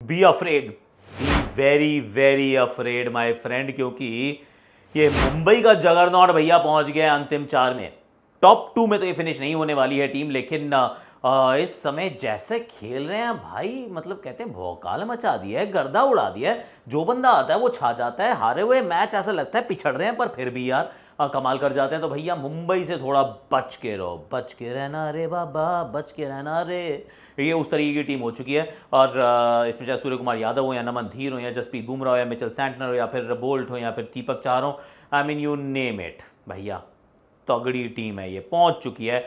Be afraid, be very very afraid my friend, क्योंकि ये मुंबई का जगरनॉट भैया पहुंच गया अंतिम 4 में। टॉप 2 में तो ये फिनिश नहीं होने वाली है टीम, लेकिन इस समय जैसे खेल रहे हैं भाई, मतलब कहते हैं भौकाल मचा दिया है, गर्दा उड़ा दिया है। जो बंदा आता है वो छा जाता है। हारे हुए मैच ऐसा लगता है पिछड़ रहे हैं, पर फिर भी यार कमाल कर जाते हैं। तो भैया मुंबई से थोड़ा बच के रहो, बच के रहना रे बाबा, बच के रहना रे। ये उस तरीके की टीम हो चुकी है। और इसमें चाहे सूर्य कुमार यादव हो या नमन धीर हो या जसप्रीत बुमराह हो या मिचेल सैंटनर हो या फिर बोल्ट हो या फिर दीपक चाहर हो, I mean you name it भैया, तगड़ी टीम है, ये पहुंच चुकी है।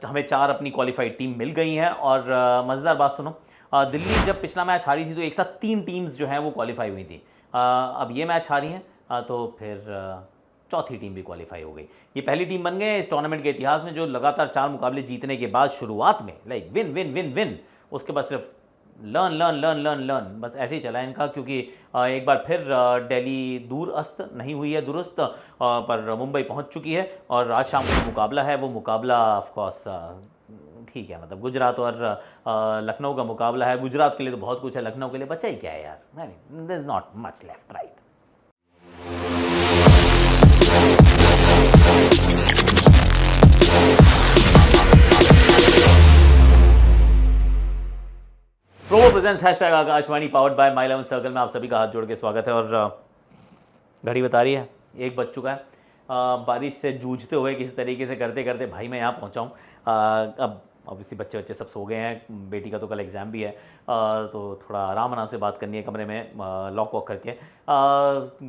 हमें 4 अपनी क्वालिफाइड टीम मिल गई हैं। और मज़ेदार बात सुनो, दिल्ली जब पिछला मैच हारी थी तो एक साथ 3 टीम्स जो हैं वो क्वालिफाई हुई थी। अब ये मैच हारी हैं, तो फिर चौथी टीम भी क्वालिफाई हो गई। ये पहली टीम बन गए इस टूर्नामेंट के इतिहास में जो लगातार 4 मुकाबले जीतने के बाद शुरुआत में like win win win win, उसके बाद सिर्फ learn learn learn learn learn, बस ऐसे ही चला है इनका। क्योंकि एक बार फिर दिल्ली दूरस्थ नहीं हुई है, दुरुस्त, पर मुंबई पहुंच चुकी है। और आज शाम को मुकाबला है, वो मुकाबला ऑफकोर्स ठीक है, मतलब गुजरात और लखनऊ का मुकाबला है। गुजरात के लिए तो बहुत कुछ है, लखनऊ के लिए बचा ही क्या है यार, there is not much left right. Promo presence hashtag Akashvani powered by my 11 circle में आप सभी का हाथ जोड़ के स्वागत है। और घड़ी बता रही है 1 बज चुका है। बारिश से जूझते हुए किसी तरीके से करते करते भाई मैं यहाँ पहुँचा हूँ। अब ऑब्वियसली बच्चे सब सो गए हैं, बेटी का तो कल एग्ज़ाम भी है, तो थोड़ा आराम आराम से बात करनी है कमरे में लॉक वॉक करके।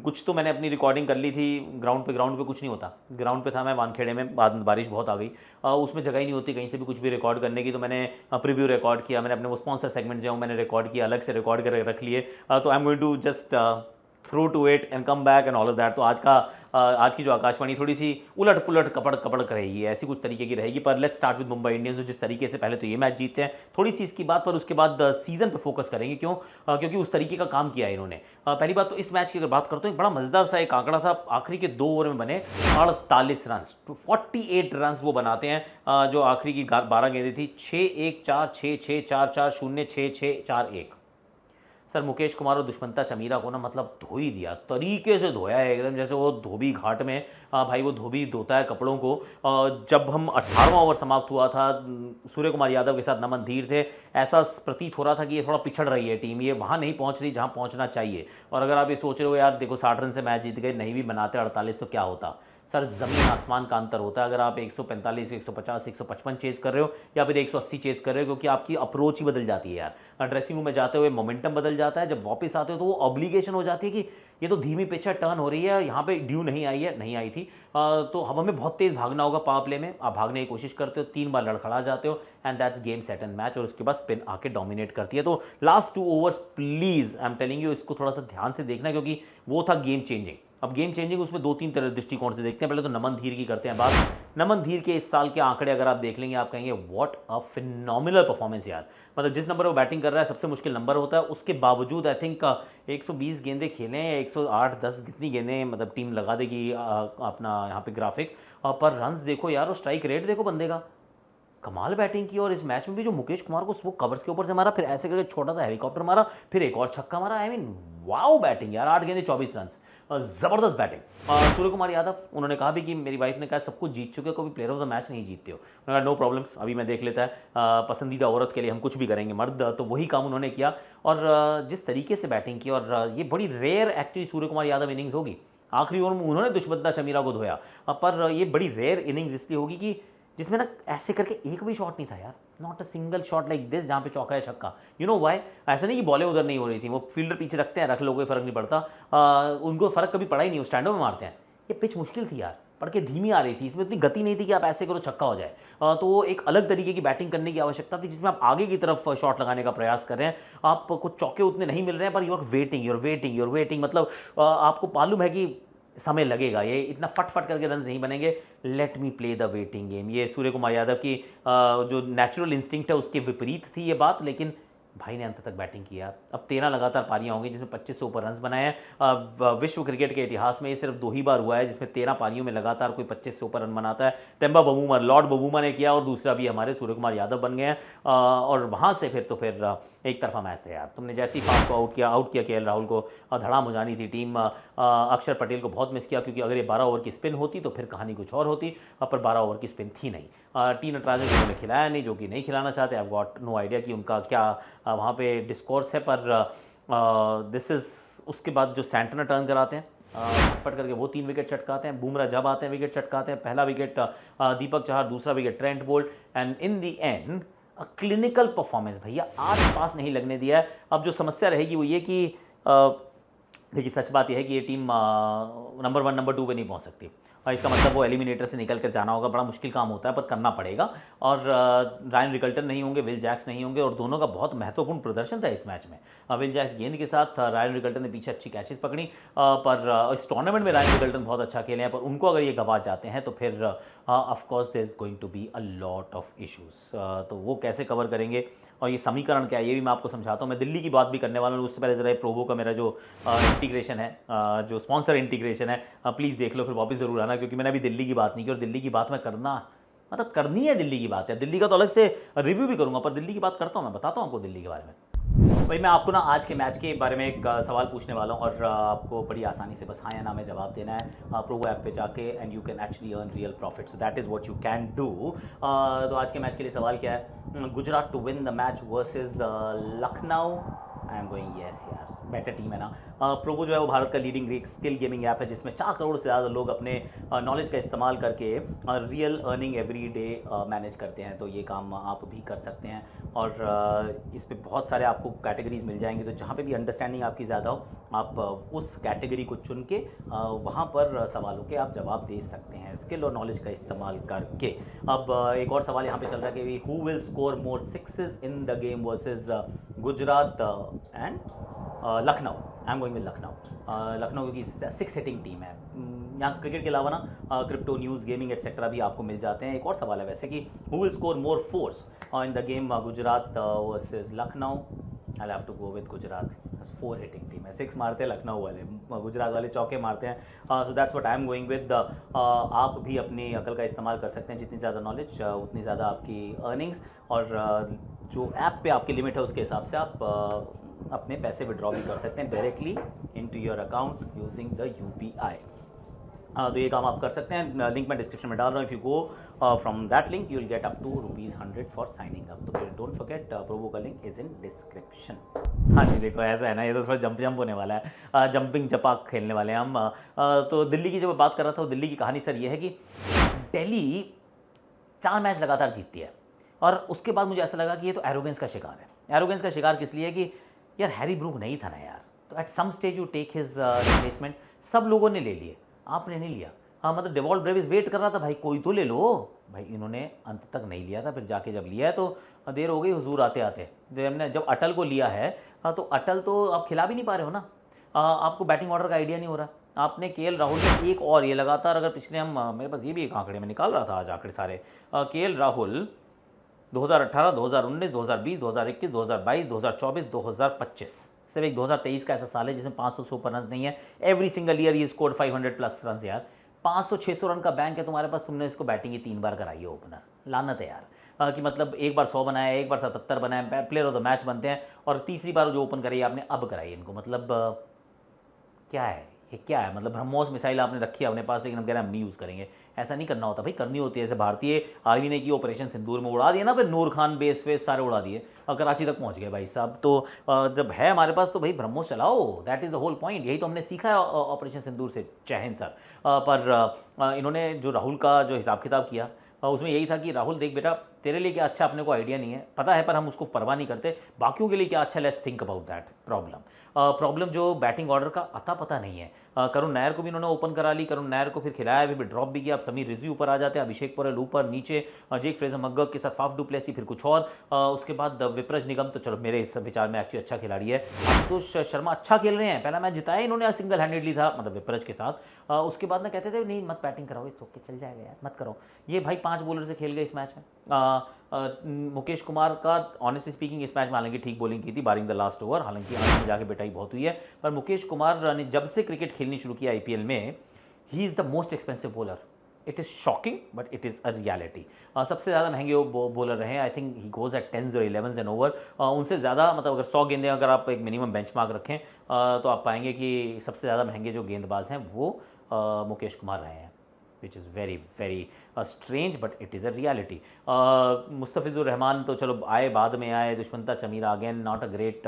कुछ तो मैंने अपनी रिकॉर्डिंग कर ली थी ग्राउंड पे कुछ नहीं होता। ग्राउंड पे था मैं वानखेड़े में, बाद में बारिश बहुत आ गई, उसमें जगह ही नहीं होती कहीं से भी कुछ भी रिकॉर्ड करने की। तो मैंने प्रीव्यू रिकॉर्ड किया, मैंने अपने वो स्पॉन्सर सेगमेंट जो मैंने रिकॉर्ड किया, अलग से रिकॉर्ड कर रख लिए। तो I am going to just through to it and come back and all of that. तो आज की जो आकाशवाणी थोड़ी सी उलट पुलट कपड़ कपड़ रहेगी, ऐसी कुछ तरीके की रहेगी। पर let's start with Mumbai Indians, जो जिस तरीके से पहले तो ये मैच जीते हैं, थोड़ी सी इसकी बात, पर उसके बाद सीजन पर फोकस करेंगे। क्यों? क्योंकि उस तरीके का काम किया है इन्होंने। पहली बात तो इस मैच की अगर बात करते हैं, बड़ा मजेदार सा एक आंकड़ा था, आखिरी के 2 ओवर में बने 48 रन, 48 रन वो बनाते हैं। जो आखिरी की 12 गेंदें थी, 6-1-4, 6-6, 4-4, 0, 6-6, 4-1। सर मुकेश कुमार और दुष्मंता चमीरा को ना मतलब धो ही दिया, तरीके से धोया है एकदम, जैसे वो धोबी घाट में भाई वो धोबी धोता है कपड़ों को। जब हम 18वां ओवर समाप्त हुआ था, सूर्य कुमार यादव के साथ नमन धीर थे, ऐसा प्रतीत हो रहा था कि ये थोड़ा पिछड़ रही है टीम, ये वहाँ नहीं पहुँच रही जहाँ पहुँचना चाहिए। और अगर आप ये सोच रहे हो यार देखो 60 रन से मैच जीत गए, नहीं भी बनाते 48 तो क्या होता। सर ज़मीन आसमान का अंतर होता है अगर आप 145, 150, 155 चेज़ कर रहे हो या फिर 180 चेज़ कर रहे हो, क्योंकि आपकी अप्रोच ही बदल जाती है यार। ड्रेसिंग रूम में जाते हुए मोमेंटम बदल जाता है, जब वापस आते हो तो वो ऑब्लिगेशन हो जाती है कि ये तो धीमी पिच है, टर्न हो रही है, यहाँ पे ड्यू नहीं आई है, नहीं आई थी। तो हमें बहुत तेज़ भागना होगा पावर प्ले में। आप भागने की कोशिश करते हो, 3 बार लड़खड़ा जाते हो, and that's game set and match. और उसके बाद स्पिन आके डोमिनेट करती है। तो last 2 overs please I am telling you, इसको थोड़ा सा ध्यान से देखना, क्योंकि वो था गेम चेंजिंग। अब गेम चेंजिंग उसमें 2-3 तरह दृष्टिकोण से देखते हैं। पहले तो नमन धीर की करते हैं बात। नमन धीर के इस साल के आंकड़े अगर आप देख लेंगे, आप कहेंगे व्हाट अ फिनोमिनल परफॉर्मेंस यार। मतलब जिस नंबर पर वो बैटिंग कर रहा है, सबसे मुश्किल नंबर होता है, उसके बावजूद आई थिंक 120 गेंदें खेलें, 108-10 कितनी गेंदें मतलब टीम लगा देगी अपना यहाँ पे ग्राफिक। पर रन्स देखो यार, और स्ट्राइक रेट देखो बंदे का, कमाल बैटिंग की। और इस मैच में भी जो मुकेश कुमार को वो कवर्स के ऊपर से मारा, फिर ऐसे करके छोटा सा हेलीकॉप्टर मारा, फिर एक और छक्का मारा। आई मीन वाओ बैटिंग यार, 8 गेंदे 24 रन, जबरदस्त बैटिंग। सूर्य कुमार यादव, उन्होंने कहा भी कि मेरी वाइफ ने कहा सब कुछ जीत चुके हो, कभी प्लेयर ऑफ द मैच नहीं जीतते हो। उन्होंने कहा नो प्रॉब्लम्स, अभी मैं देख लेता है, पसंदीदा औरत के लिए हम कुछ भी करेंगे मर्द। तो वही काम उन्होंने किया। और जिस तरीके से बैटिंग की, और ये बड़ी rare actually Surya Kumar Yadav innings होगी। आखिरी ओवर में उन्होंने दुष्मंता चमीरा को धोया, पर ये बड़ी रेयर इनिंग्स इसलिए होगी कि जिसमें ना ऐसे करके एक भी शॉट नहीं था यार, not a single shot like this जहाँ पे चौका या छक्का। You know why? ऐसा नहीं कि बॉलें उधर नहीं हो रही थी, वो फील्डर पीछे रखते हैं, रख लो कोई फर्क नहीं पड़ता। उनको फर्क कभी पड़ा ही नहीं, वो स्टैंडो में मारते हैं। ये पिच मुश्किल थी यार, पड़ के धीमी आ रही थी, इसमें इतनी गति नहीं थी कि आप ऐसे करो छक्का हो जाए। तो वो एक अलग तरीके की बैटिंग करने की आवश्यकता थी, जिसमें आप आगे की तरफ शॉट लगाने का प्रयास कर रहे हैं। आपको चौके उतने नहीं मिल रहे हैं, पर you're waiting you're waiting you're waiting, मतलब आपको मालूम है कि समय लगेगा, ये इतना फट करके रन नहीं बनेंगे। Let me play the waiting game. ये सूर्य कुमार यादव की जो नेचुरल इंस्टिंक्ट है उसके विपरीत थी ये बात, लेकिन भाई ने अंत तक बैटिंग किया। अब 13 लगातार पारियां होंगी जिसमें 25 से ऊपर रन बनाए हैं। विश्व क्रिकेट के इतिहास में ये सिर्फ 2 ही बार हुआ है जिसमें 13 पारियों में लगातार कोई 25 से ऊपर रन बनाता है। तेम्बा बबूमा, लॉर्ड बबूमा ने किया, और दूसरा भी हमारे सूर्य कुमार यादव बन गए हैं। और वहाँ से फिर एक तरफा मैच था यार। तुमने जैसे ही फाफ को आउट किया केएल राहुल को, धड़ाम हो जानी थी टीम। अक्षर पटेल को बहुत मिस किया, क्योंकि अगर ये 12 ओवर की स्पिन होती तो फिर कहानी कुछ और होती, पर 12 ओवर की स्पिन थी नहीं। टी नटराजन को उन्होंने खिलाया नहीं, जो कि नहीं खिलाना चाहते। आई गॉट नो आइडिया कि उनका क्या वहाँ पे डिस्कोर्स है, पर दिस इज़ उसके बाद जो सैंटनर टर्न कराते हैं फटफट करके, वो 3 विकेट चटकाते हैं। बुमराह जब आते हैं विकेट चटकाते हैं। पहला विकेट दीपक चहर, दूसरा wicket Trent Boult, and in the and clinical performance भैया आस पास नहीं लगने दिया है। अब जो समस्या रहेगी वो ये कि देखिए सच बात यह है कि ये टीम नंबर 1 नंबर 2 पे नहीं पहुंच सकती, और इसका मतलब वो एलिमिनेटर से निकल कर जाना होगा। बड़ा मुश्किल काम होता है, पर करना पड़ेगा। और रायन रिकल्टन नहीं होंगे, विल जैक्स नहीं होंगे, और दोनों का बहुत महत्वपूर्ण प्रदर्शन था इस मैच में। विल जैक्स गेंद के साथ, रायन रिकल्टन ने पीछे अच्छी कैचेस पकड़ी, पर इस टूर्नामेंट में रायन रिकल्टन बहुत अच्छा खेले हैं, पर उनको अगर ये गवा जाते हैं तो फिर of course there is going to be a lot of issues. तो वो कैसे कवर करेंगे और ये समीकरण क्या है, ये भी मैं आपको समझाता हूँ। मैं दिल्ली की बात भी करने वाला हूँ, उससे पहले जरा प्रोवो का मेरा जो इंटीग्रेशन है, जो स्पॉन्सर इंटीग्रेशन है, प्लीज़ देख लो, फिर वापस ज़रूर आना, क्योंकि मैंने अभी दिल्ली की बात नहीं की, और दिल्ली की बात मैं करना मतलब करनी है। दिल्ली की बात है, दिल्ली का तो अलग से रिव्यू भी करूँगा, पर दिल्ली की बात करता हूँ, मैं बताता हूँ आपको दिल्ली के बारे में। भाई मैं आपको ना आज के मैच के बारे में एक सवाल पूछने वाला हूँ, और आपको बड़ी आसानी से बस हाँ या ना में जवाब देना है प्रोवो ऐप पे जाके, and you can actually earn real profit, so that is what you can do. तो आज के मैच के लिए सवाल क्या है? Gujarat to win the match versus Lucknow. I am going yes यार, बेटर टीम है ना। प्रोवो जो है वो भारत का लीडिंग स्किल गेमिंग ऐप है, जिसमें 4 करोड़ से ज़्यादा लोग अपने नॉलेज का इस्तेमाल करके real earning every day manage करते हैं। तो ये काम आप भी कर सकते हैं, और इस पर बहुत सारे आपको कैटेगरीज मिल जाएंगे। तो जहाँ पे भी अंडरस्टैंडिंग आपकी ज़्यादा हो, आप उस कैटेगरी को चुन के वहाँ पर सवालों के आप जवाब दे सकते हैं, स्किल और नॉलेज का इस्तेमाल करके। अब एक और सवाल यहाँ पे चल रहा है कि who will score more sixes in the game versus Gujarat and Lucknow. I am going with Lucknow. Lucknow की 6 हिटिंग टीम है। यहाँ क्रिकेट के अलावा ना क्रिप्टो न्यूज़, गेमिंग एटसेट्रा भी आपको मिल जाते हैं। एक और सवाल है वैसे कि who will score more fours in the game Gujarat versus Lucknow. I have to go with Gujarat, 4 hitting team है, 6 मारते हैं लखनऊ वाले, गुजरात वाले चौके मारते हैं। So that's what I am going with. आप भी अपनी अकल का इस्तेमाल कर सकते हैं, जितनी ज़्यादा नॉलेज उतनी ज़्यादा आपकी अर्निंग्स, और जो ऐप पे आपकी लिमिट है उसके हिसाब से आप अपने पैसे विड्रॉ भी कर सकते हैं directly into your account using the UPI. तो ये काम आप कर सकते हैं, लिंक मैं डिस्क्रिप्शन में डाल रहा हूँ। If you go from that link you will get up to ₹100 for signing up. तो फिर डोंट फॉरगेट, प्रोवो का लिंक इज इन डिस्क्रिप्शन। हाँ जी, देखो ऐसा है ना, ये तो थोड़ा जंप होने वाला है, जंपिंग जपाक खेलने वाले हैं हम। तो दिल्ली की जब बात कर रहा था, दिल्ली की कहानी सर ये है कि दिल्ली 4 मैच लगातार जीतती है, और उसके बाद मुझे ऐसा लगा कि ये तो एरोगेंस का शिकार है। एरोगेंस का शिकार किस लिए कि यार हैरी ब्रूक नहीं था ना यार, तो at some stage you take his replacement. सब लोगों ने ले लिए, आपने नहीं लिया। हाँ मतलब डेवॉल्ट ब्रेविस वेट कर रहा था, भाई कोई तो ले लो भाई, इन्होंने अंत तक नहीं लिया था। फिर जाके जब लिया है तो देर हो गई हुजूर आते आते। जब अटल को लिया है, तो अटल तो आप खिला भी नहीं पा रहे हो ना, आपको बैटिंग ऑर्डर का आइडिया नहीं हो रहा। आपने केएल राहुल ने एक और ये लगातार, अगर पिछले हम मेरे पास ये भी एक आंकड़े में निकाल रहा था आज आंकड़े सारे, केएल राहुल 2018, 2019, 2020, 2021, 2022, 2024, 2025, सिर्फ एक 2023 का ऐसा साल है जिसमें 500 से ऊपर रन नहीं है। एवरी सिंगल ईयर ये स्कोर्ड 500+ रन यार। 500-600 रन का बैंक है तुम्हारे पास, तुमने इसको बैटिंग ही 3 बार कराई है ओपनर। लानत है यार, कि मतलब एक बार 100 बनाया, एक बार 77 बनाया, प्लेयर ऑफ द मैच बनते हैं, और तीसरी बार जो ओपन कराई आपने अब कराई इनको। मतलब क्या है ये, क्या है मतलब ब्रह्मोस मिसाइल आपने रखी है अपने पास, लेकिन हम कह रहे हैं हम नहीं यूज़ करेंगे। ऐसा नहीं करना होता भाई, करनी होती है। जैसे भारतीय आर्मी ने की ऑपरेशन सिंदूर में, उड़ा दिया ना, फिर नूर खान बेस वेस सारे उड़ा दिए और कराची तक पहुंच गए भाई साहब। तो जब है हमारे पास तो भाई ब्रह्मोस चलाओ, that is the whole point. यही तो हमने सीखा है ऑपरेशन सिंदूर से। जय हिंद सर। पर इन्होंने जो राहुल का जो हिसाब किताब किया, उसमें यही था कि राहुल देख बेटा, तेरे लिए क्या अच्छा अपने को आइडिया नहीं है, पता है, पर हम उसको परवाह नहीं करते। बाकियों के लिए क्या अच्छा, let's think about that problem जो बैटिंग ऑर्डर का अता पता नहीं है। करुण नायर को भी इन्होंने ओपन करा ली, करुण नायर को फिर खिलाया, फिर ड्रॉप भी किया। अब समीर रिजवी ऊपर आ जाते हैं, अभिषेक पोरेल ऊपर, नीचे जेक फ्रेजर मग्गर्क के साथ फाफ डुप्लेसी, फिर कुछ और। उसके बाद विप्रज निगम तो चलो मेरे इस विचार में एक्चुअली अच्छा खिलाड़ी है। आशुतोष शर्मा अच्छा खेल रहे हैं, पहला मैच जिताया इन्होंने सिंगल हैंडेडली था, मतलब विप्रज के साथ। उसके बाद ना कहते थे नहीं मत बैटिंग कराओ, इस ओके चल जाएगा यार, मत करो। ये भाई 5 बॉलर से खेल गए इस मैच में। मुकेश कुमार का ऑनेस्टली स्पीकिंग इस मैच में हालांकि ठीक बॉलिंग की थी बारिंग द लास्ट ओवर, हालांकि अंत में जाके पिटाई बहुत हुई है। पर मुकेश कुमार ने जब से क्रिकेट खेलनी शुरू किया आईपीएल में, he is the most expensive bowler. It is shocking but it is a reality. सबसे ज़्यादा महंगे वो बॉलर रहे हैं, I think he goes at 10s और 11s एंड ओवर। उनसे ज़्यादा मतलब अगर 100 गेंदें अगर आप एक मिनिमम बेंचमार्क रखें तो आप पाएंगे कि सबसे ज़्यादा महंगे जो गेंदबाज हैं वो मुकेश कुमार रहे हैं, which is very very strange but it is a reality. Mustafizur Rahman तो चलो आए बाद में आए, Dushmantha Chameera again not a great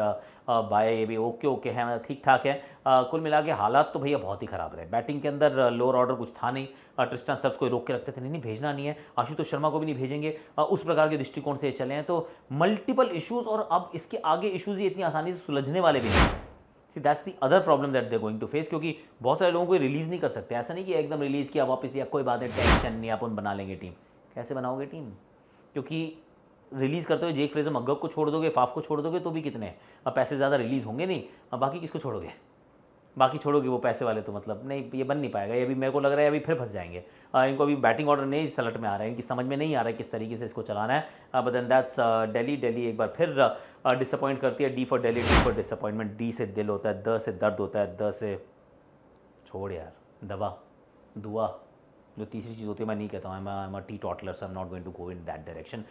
buy, ये भी ओके ओके है, मतलब ठीक ठाक है। कुल मिला के हालात तो भैया बहुत ही ख़राब रहे। बैटिंग के अंदर लोअर ऑर्डर कुछ था नहीं, ट्रिस्टन स्टब्स को रोक के रखते थे, नहीं भेजना नहीं है, आशुतोष शर्मा को भी नहीं भेजेंगे, उस प्रकार के दृष्टिकोण से चले हैं। तो मल्टीपल इश्यूज़, और अब इसके आगे इश्यूज़ ये इतनी आसानी से सुलझने वाले भी नहीं। See that's the other problem that they going to face, क्योंकि बहुत सारे लोगों को रिलीज़ नहीं कर सकते। ऐसा नहीं कि एकदम रिलीज़ किया वापस या कोई बात है टेंशन नहीं अपन बना लेंगे टीम। कैसे बनाओगे टीम? क्योंकि रिलीज़ करते हुए जेक फ्रेजर मगब को छोड़ दोगे, फाफ को छोड़ दोगे तो भी कितने अब पैसे ज़्यादा रिलीज़ होंगे नहीं, अब बाकी किसको छोड़ोगे? बाकी छोड़ोगे वो पैसे वाले तो मतलब नहीं, ये बन नहीं पाएगा। ये अभी मेरे को लग रहा है अभी फिर फंस जाएंगे। इनको अभी बैटिंग ऑर्डर नहीं सलट में आ रहा है, इनकी समझ में नहीं आ रहा है किस तरीके से इसको चलाना है। बट देन दैट्स दिल्ली एक बार फिर डिसअपॉइंट करती है। D for Delhi, D for disappointment. D से दिल होता है, द से दर्द होता है, द से छोड़ यार, दवा दुआ जो तीसरी चीज़ होती है मैं नहीं कहता हूँ, I am a teetotaller, so I am not going to go in that direction.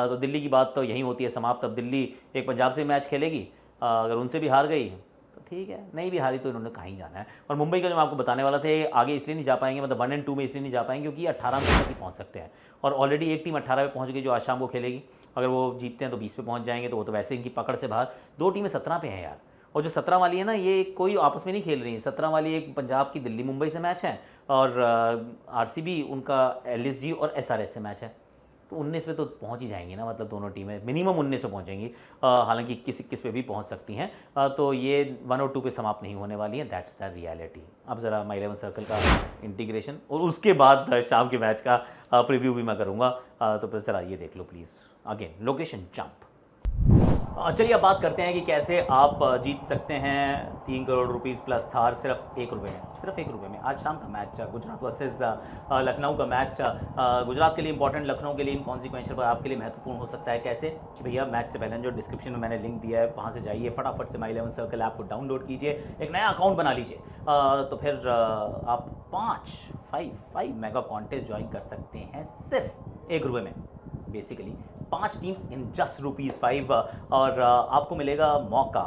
तो दिल्ली की बात तो यहीं होती है समाप्त। अब दिल्ली एक पंजाब से मैच खेलेगी, अगर उनसे भी हार गई तो ठीक है, नहीं भी हारी तो इन्होंने कहीं जाना है। और मुंबई का जो मैं आपको बताने वाला था, आगे इसलिए नहीं जा पाएंगे, मतलब 1 और 2 में इसलिए नहीं जा पाएंगे क्योंकि 18 तक ही पहुँच सकते हैं, और ऑलरेडी एक टीम 18 पे पहुँच गई जो आज शाम को खेलेगी। अगर वो जीतते हैं तो 20 पे पहुँच जाएंगे, तो वो तो वैसे इनकी पकड़ से बाहर। 2 टीमें 17 पे हैं यार, और जो 17 वाली है ना, ये कोई आपस में नहीं खेल रही है। 17 वाली एक पंजाब की दिल्ली मुंबई से मैच है, और आरसीबी उनका एलएसजी और एसआरएच से मैच है। तो 19 पे तो पहुंच ही जाएंगी ना, मतलब दोनों टीमें मिनिमम 19 पे पहुंचेंगी, हालांकि 21 पे भी पहुंच सकती हैं। तो ये 1 और 2 पे समाप्त नहीं होने वाली हैं, दैट्स द रियलिटी। अब ज़रा माई 11 सर्कल का इंटीग्रेशन और उसके बाद शाम के मैच का प्रीव्यू भी मैं करूँगा, तो फिर ज़रा ये देख लो प्लीज़। Again location jump. चलिए अब बात करते हैं कि कैसे आप जीत सकते हैं 3 करोड़ रुपीज़ प्लस थार सिर्फ 1 रुपये में। सिर्फ 1 रुपये में। आज शाम का मैच गुजरात वर्सेस लखनऊ का मैच, गुजरात के लिए इंपॉर्टेंट, लखनऊ के लिए इनकॉन्सिक्वेंशियल, पर आपके लिए महत्वपूर्ण हो सकता है। कैसे भैया? मैच से पहले जो डिस्क्रिप्शन में मैंने लिंक दिया है वहाँ से जाइए, फटाफट से माई 11 सर्कल ऐप को डाउनलोड कीजिए, एक नया अकाउंट बना लीजिए, तो फिर आप 5 मेगा कॉन्टेस्ट ज्वाइन कर सकते हैं सिर्फ 1 रुपये में। बेसिकली 5 टीम्स इन जस्ट ₹5, और आपको मिलेगा मौका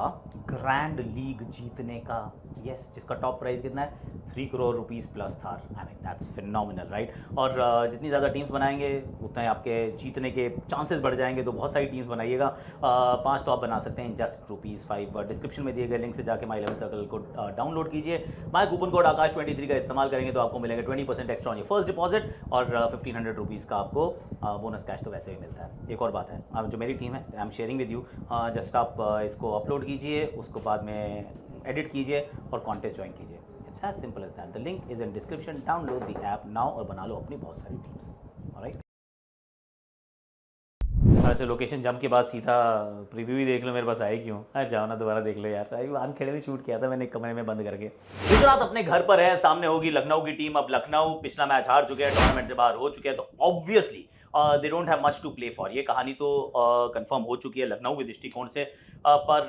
ग्रैंड लीग जीतने का। यस, जिसका टॉप प्राइस कितना है? 3 crore rupees plus Thar. I mean that's phenomenal, right? और जितनी ज़्यादा टीम्स बनाएंगे उतना ही आपके जीतने के चांसेस बढ़ जाएंगे। तो बहुत सारी टीम्स बनाइएगा, 5 तो आप बना सकते हैं जस्ट ₹5। डिस्क्रिप्शन में दिए गए लिंक से जाके माई 11 सर्कल को डाउनलोड कीजिए। माई कूपन कोड आकाश23 का इस्तेमाल करेंगे तो आपको मिलेंगे 20% extra on your first deposit, और 1500 रुपीज़ का आपको बोनस कैश तो वैसे भी मिलता है। एक और बात है, अब जो मेरी टीम है I am sharing with you, just आप इसको अपलोड कीजिए, उसको बाद में एडिट कीजिए और कॉन्टेस्ट ज्वाइन कीजिए। It's as simple as that. The link is in description. Download the app now और बना लो अपनी बहुत सारी टीम्स। ऑलराइट, अच्छा लोकेशन जंप के बाद सीधा प्रीव्यू ही देख लो, मेरे पास आए क्यों? अरे जाओ ना, दोबारा देख लो यार, आन खेड़े में शूट किया था मैंने कमरे में बंद करके। गुजरात अपने घर पर है, सामने होगी लखनऊ की टीम। अब लखनऊ पिछला मैच हार चुके हैं, टूर्नामेंट से बाहर हो चुके हैं, तो obviously they don't have much to play for. ये कहानी तो कंफर्म हो चुकी है लखनऊ के दृष्टिकोण से। पर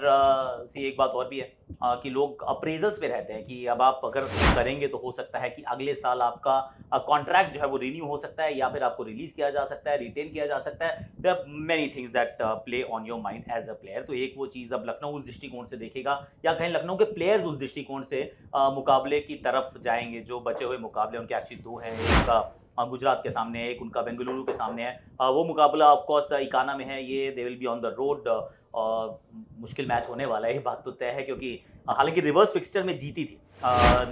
सी एक बात और भी है कि लोग अप्रेजल्स पे रहते हैं कि अब आप अगर करेंगे तो हो सकता है कि अगले साल आपका कॉन्ट्रैक्ट जो है वो रिन्यू हो सकता है, या फिर आपको रिलीज किया जा सकता है, रिटेन किया जा सकता है। There are many things that play on your mind as a player. तो एक वो चीज़ अब लखनऊ उस दृष्टिकोण से देखेगा, या कहीं लखनऊ के प्लेयर्स उस दृष्टिकोण से मुकाबले की तरफ जाएंगे। जो बचे हुए मुकाबले उनके एक्चुअली 2 हैं, एक गुजरात के सामने, एक उनका बेंगलुरु के सामने है। वो मुकाबला ऑफकोर्स इकाना में है, ये they will be on the road. मुश्किल मैच होने वाला है, ये बात तो तय है, क्योंकि हालांकि रिवर्स फिक्सचर में जीती थी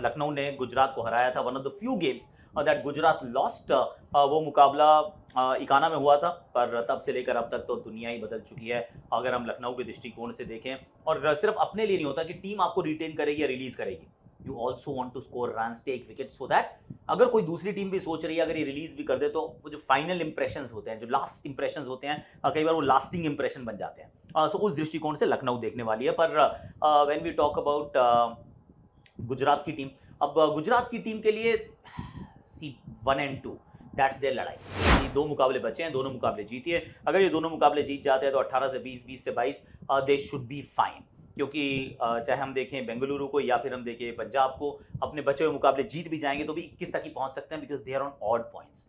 लखनऊ ने, गुजरात को हराया था। One of the few games that Gujarat lost, वो मुकाबला इकाना में हुआ था, पर तब से लेकर अब तक तो दुनिया ही बदल चुकी है अगर हम लखनऊ के दृष्टिकोण से देखें। और सिर्फ अपने लिए नहीं होता कि टीम आपको रिटेन करेगी या रिलीज करेगी, you also want to score run, take wicket, so that अगर कोई दूसरी टीम भी सोच रही है अगर ये रिलीज भी कर दे तो वो जो फाइनल इंप्रेशन होते हैं, जो लास्ट इंप्रेशन होते हैं, कई बार वो लास्टिंग इंप्रेशन बन जाते हैं। सो उस दृष्टिकोण से लखनऊ देखने वाली है। पर when we talk about Gujarat की टीम, अब गुजरात की टीम के लिए सी 1 और 2 दैट्स देयर लड़ाई। 2 मुकाबले बचे हैं, दोनों मुकाबले जीतिए। अगर ये दोनों मुकाबले जीत जाते हैं तो 18 से 20, 20 से 22 दे शुड बी फाइन। क्योंकि चाहे हम देखें बेंगलुरु को या फिर हम देखें पंजाब को, अपने बचे हुए मुकाबले जीत भी जाएंगे तो भी 21 तक ही पहुंच सकते हैं, because they are on odd points.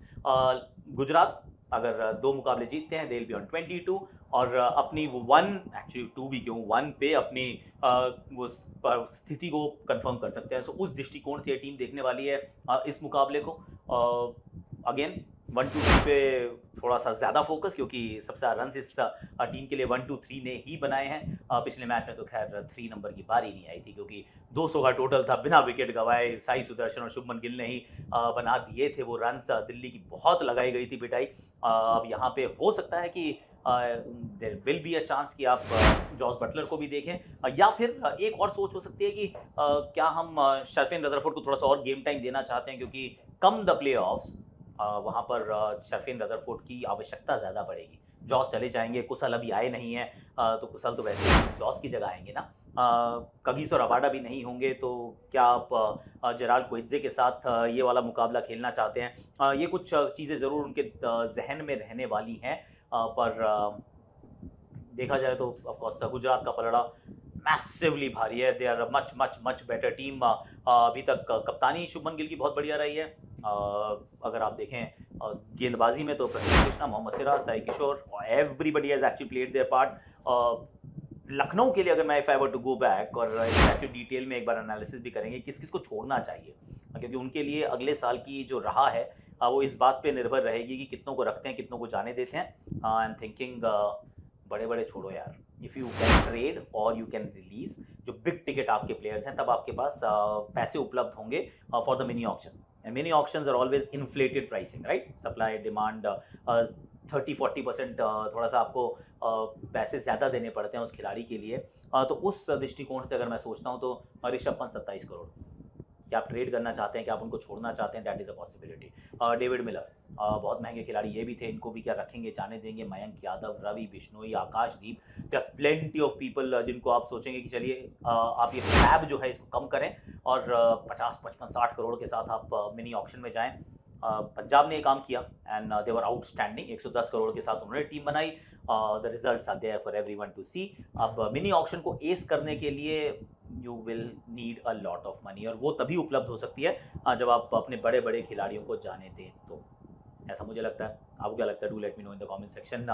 Gujarat अगर 2 मुकाबले जीतते हैं, दे विल बी ऑन 22, और अपनी वो 1, एक्चुअली 2 भी क्यों, 1 पे अपनी वो स्थिति को कंफर्म कर सकते हैं। सो उस दृष्टिकोण से ये टीम देखने वाली है इस मुकाबले को। अगेन 1-2-3 पे थोड़ा सा ज़्यादा फोकस, क्योंकि सबसे ज़्यादा रन इस टीम के लिए 1-2-3 ने ही बनाए हैं। पिछले मैच में तो खैर 3 नंबर की बारी नहीं आई थी, क्योंकि 200 का टोटल था, बिना विकेट गंवाए साई सुदर्शन और शुभमन गिल ने ही बना दिए थे वो रन। दिल्ली की बहुत लगाई गई थी पिटाई। अब यहाँ पे हो सकता है कि there will be a chance कि आप जॉस बटलर को भी देखें, या फिर एक और सोच हो सकती है कि क्या हम शर्फिन रदरफोर्ड को थोड़ा सा और गेम टाइम देना चाहते हैं, क्योंकि कम द प्ले ऑफ्स वहाँ पर शर्फिन रदरफोर्ड की आवश्यकता ज़्यादा बढ़ेगी। जॉस चले जाएंगे, कुशल अभी आए नहीं हैं, तो कुशल तो वैसे ही जॉस की जगह आएंगे ना। कगिस और अबाडा भी नहीं होंगे, तो क्या आप जेराल्ड कोइत्जे के साथ ये वाला मुकाबला खेलना चाहते हैं? ये कुछ चीज़ें ज़रूर उनके जहन में रहने वाली हैं, पर देखा जाए तो ऑफकोर्स गुजरात का पलड़ा मैसिवली भारी है। They are much much much better team. अभी तक कप्तानी शुभमन गिल की बहुत बढ़िया रही है। अगर आप देखें गेंदबाजी में तो Prasidh Krishna, Mohammed Siraj, Sai Kishore, everybody has actually played their part. Lucknow के लिए अगर मैं if I were to go back और एक्चुअली डिटेल में एक बार एनालिसिस भी करेंगे किस किस को छोड़ना चाहिए, क्योंकि उनके लिए अगले साल की जो राह है वो इस बात पे निर्भर रहेगी कि कितनों को रखते हैं, कितनों को जाने देते हैं। आई एम थिंकिंग बड़े बड़े छोड़ो यार। इफ़ यू कैन ट्रेड और यू कैन रिलीज जो बिग टिकट आपके प्लेयर्स हैं, तब आपके पास पैसे उपलब्ध होंगे for the mini auction. And mini auctions are always inflated pricing, right? Supply demand 30-40% थोड़ा सा आपको पैसे ज़्यादा देने पड़ते हैं उस खिलाड़ी के लिए। तो उस दृष्टिकोण से अगर मैं सोचता हूँ तो ऋषभ पंत 27 करोड़, क्या आप ट्रेड करना चाहते हैं, क्या आप उनको छोड़ना चाहते हैं? That is a possibility. David Miller बहुत महंगे खिलाड़ी ये भी थे, इनको भी क्या रखेंगे, जाने देंगे? Mayank Yadav, Ravi Bishnoi, Akashdeep, there are plenty of people जिनको आप सोचेंगे कि चलिए आप ये फ्लैब जो है इसको कम करें और 50-55-60 करोड़ के साथ आप मिनी ऑक्शन में जाएं। पंजाब ने ये काम किया and they were outstanding. 110 crore के साथ उन्होंने टीम बनाई। The results are there for everyone to see. अब मिनी ऑक्शन को एस करने के लिए you will need a lot of money, और वो तभी उपलब्ध हो सकती है जब आप अपने बड़े बड़े खिलाड़ियों को जाने दें, तो ऐसा मुझे लगता है। आपको क्या लगता है? Do let me know in the comment section.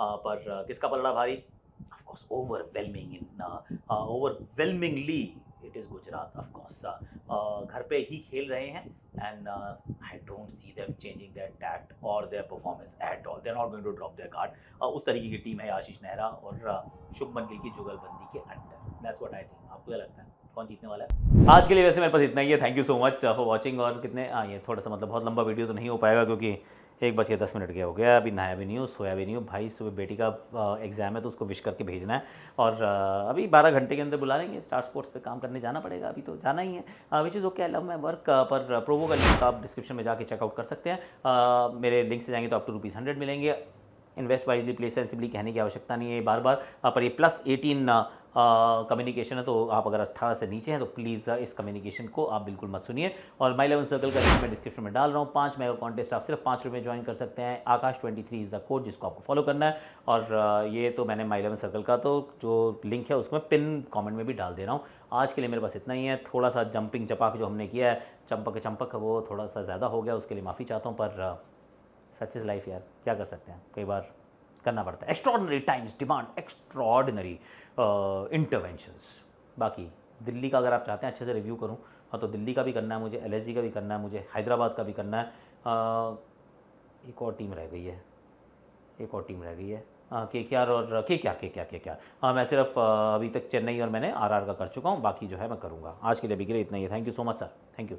पर किसका पलड़ा भारी? Of course overwhelmingly it is Gujarat. Of course घर पे ही खेल रहे हैं and I don't see them changing their tact और their performance at all. They are not going to drop their guard. उस तरीके की टीम है आशीष नेहरा और शुभमन गिल की जुगलबंदी के under. That's what I think. आपको क्या लगता है कौन जीतने वाला है? आज के लिए वैसे मेरे पास इतना ही है। Thank you so much for watching. और कितने ये थोड़ा सा मतलब बहुत लंबा वीडियो तो नहीं हो पाएगा, क्योंकि 1:10 के हो गया। अभी नहाया भी नहीं हूँ, सोया भी नहीं हूँ। भाई सुबह बेटी का एग्ज़ाम है तो उसको विश करके भेजना है, और अभी 12 घंटे के अंदर बुला लेंगे। स्टार स्पोर्ट्स पे काम करने जाना पड़ेगा, अभी तो जाना ही है। Which is okay, I love my work. पर प्रोवो का लिंक आप डिस्क्रिप्शन में जाके चेकआउट कर सकते हैं। मेरे लिंक से जाएंगे तो आप ₹200 मिलेंगे। इन्वेस्ट वाइजली, प्ले सेंसिबली कहने की आवश्यकता नहीं है बार बार। पर ये +18 कम्युनिकेशन है, तो आप अगर 18 से नीचे हैं तो प्लीज़ इस कम्युनिकेशन को आप बिल्कुल मत सुनिए। और माई 11 सर्कल का लिंक मैं डिस्क्रिप्शन में डाल रहा हूँ। 5 मेगा कॉन्टेस्ट आप सिर्फ ₹5 ज्वाइन कर सकते हैं। आकाश23 इज़ द कोड जिसको आपको फॉलो करना है। और ये तो मैंने माई 11 सर्कल का तो जो लिंक है उसमें पिन कॉमेंट में भी डाल दे रहा हूँ। आज के लिए मेरे पास इतना ही है। थोड़ा सा जंपिंग चपाक जो हमने किया है, चंपक वो थोड़ा सा ज़्यादा हो गया, उसके लिए माफ़ी चाहता हूँ। पर सच इज़ लाइफ यार, क्या कर सकते हैं, कई बार करना पड़ता है। Extraordinary times demand extraordinary interventions. बाकी दिल्ली का अगर आप चाहते हैं अच्छे से रिव्यू करूं, हाँ तो दिल्ली का भी करना है मुझे, LSG का भी करना है मुझे, हैदराबाद का भी करना है। एक और टीम रह गई है, KKR और KKR। हाँ मैं सिर्फ अभी तक चेन्नई और मैंने RR का कर चुका हूँ, बाकी जो है मैं करूँगा। आज के लिए भी के लिए इतना ही है। Thank you so much sir, thank you.